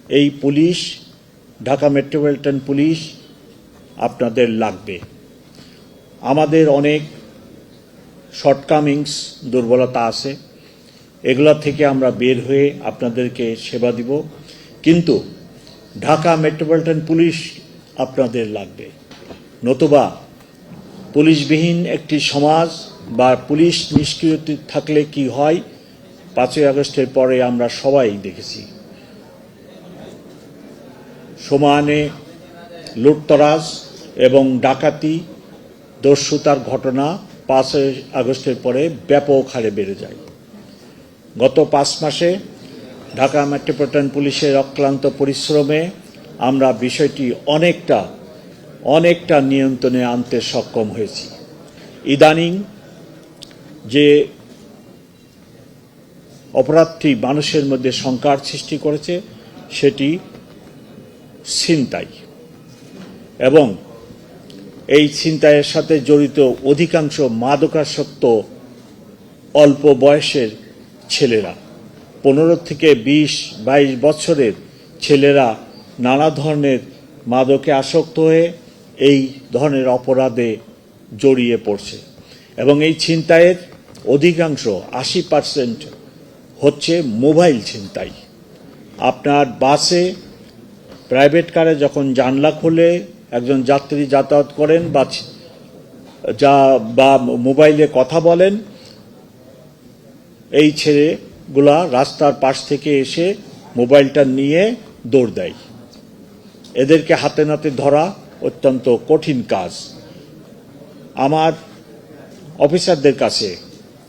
এই police, Dhaka metropolitan police আপনাদের লাগবে। আমাদের অনেক শর্টকামিংস, দুর্বলতা আছে, এগুলা থেকে আমরা বের হয়ে আপনাদেরকে সেবা দিব, কিন্তু ঢাকা মেট্রোপলিটন পুলিশ আপনাদের লাগবে। নতুবা পুলিশবিহীন একটি সমাজ বা পুলিশ নিষ্ক্রিয় থাকলে কি হয়, 5ই আগস্টের পরে আমরা সবাই দেখেছি। সমানে লুটতরাজ এবং ডাকাতি, দস্যুতার ঘটনা 5ই আগস্টের পরে ব্যাপক হারে বেড়ে যায়। গত 5 মাসে ঢাকা মেট্রোপলিটন পুলিশের অক্লান্ত পরিশ্রমে আমরা বিষয়টি অনেকটা নিয়ন্ত্রণে আনতে সক্ষম হয়েছি। ইদানিং যে অপরাধটি মানুষের মধ্যে শঙ্কার সৃষ্টি করেছে সেটি ছিনতাই, এবং এই ছিনতাইয়ের সাথে জড়িত অধিকাংশ মাদকাসক্ত অল্প বয়সের ছেলেরা, 15 থেকে 20-22 বছরের ছেলেরা নানা ধরনের মাদকে আসক্ত হয়ে এই ধরনের অপরাধে জড়িয়ে পড়ছে। এবং এই ছিনতাইয়ের অধিকাংশ 80% হচ্ছে মোবাইল ছিনতাই। আপনার বাসে, প্রাইভেট কারে যখন জানলা খুলে একজন যাত্রী যাতায়াত করেন বা মোবাইলে কথা বলেন, এই ছেলেগুলা রাস্তার পাশ থেকে এসে মোবাইলটা নিয়ে দৌড় দেয়। এদেরকে হাতে নাতে ধরা অত্যন্ত কঠিন কাজ। আমার অফিসারদের কাছে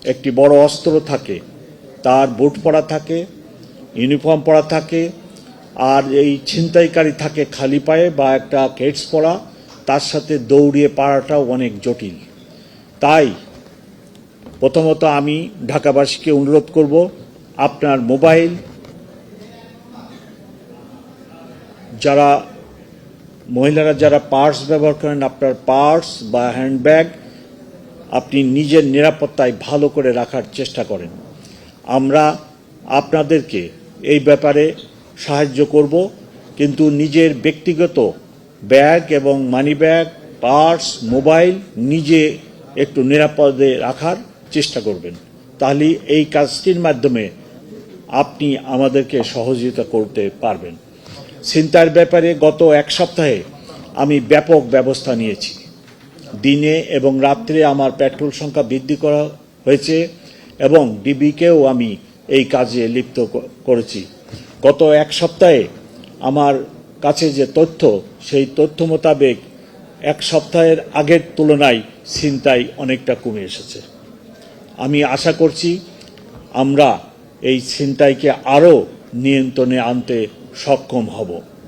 একটি বড় অস্ত্র থাকে, তার বুট পরা থাকে, ইউনিফর্ম পরা থাকে, আর এই ছিনতাইকারী থাকে খালি পায়ে বা একটা কেটস পরা, তার সাথে দৌড়িয়ে পারাটাও অনেক জটিল। তাই প্রথমত আমি ঢাকাবাসীকে অনুরোধ করব, আপনার মোবাইল, যারা মহিলারা যারা পার্স ব্যবহার করেন, আপনার পার্স বা হ্যান্ডব্যাগ আপনি নিজের নিরাপত্তায় ভালো করে রাখার চেষ্টা করেন। আমরা আপনাদেরকে এই ব্যাপারে সাহায্য করব, কিন্তু নিজের ব্যক্তিগত ব্যাগ এবং মানি ব্যাগ, পার্স, মোবাইল নিজে একটু নিরাপদে রাখার চেষ্টা করবেন। তাহলে এই কাজটির মাধ্যমে আপনি আমাদেরকে সহযোগিতা করতে পারবেন। ছিনতাইয়ের ব্যাপারে গত 1 সপ্তাহে আমি ব্যাপক ব্যবস্থা নিয়েছি। দিনে এবং রাত্রে আমার পেট্রোল সংখ্যা বৃদ্ধি করা হয়েছে এবং ডিবিকেও আমি এই কাজে লিপ্ত করেছি। গত 1 সপ্তাহে আমার কাছে যে তথ্য, সেই তথ্য মোতাবেক 1 সপ্তাহের আগের তুলনায় ছিনতাই অনেকটা কমে এসেছে। আমি আশা করছি আমরা এই ছিনতাইকে আরও নিয়ন্ত্রণে আনতে সক্ষম হব।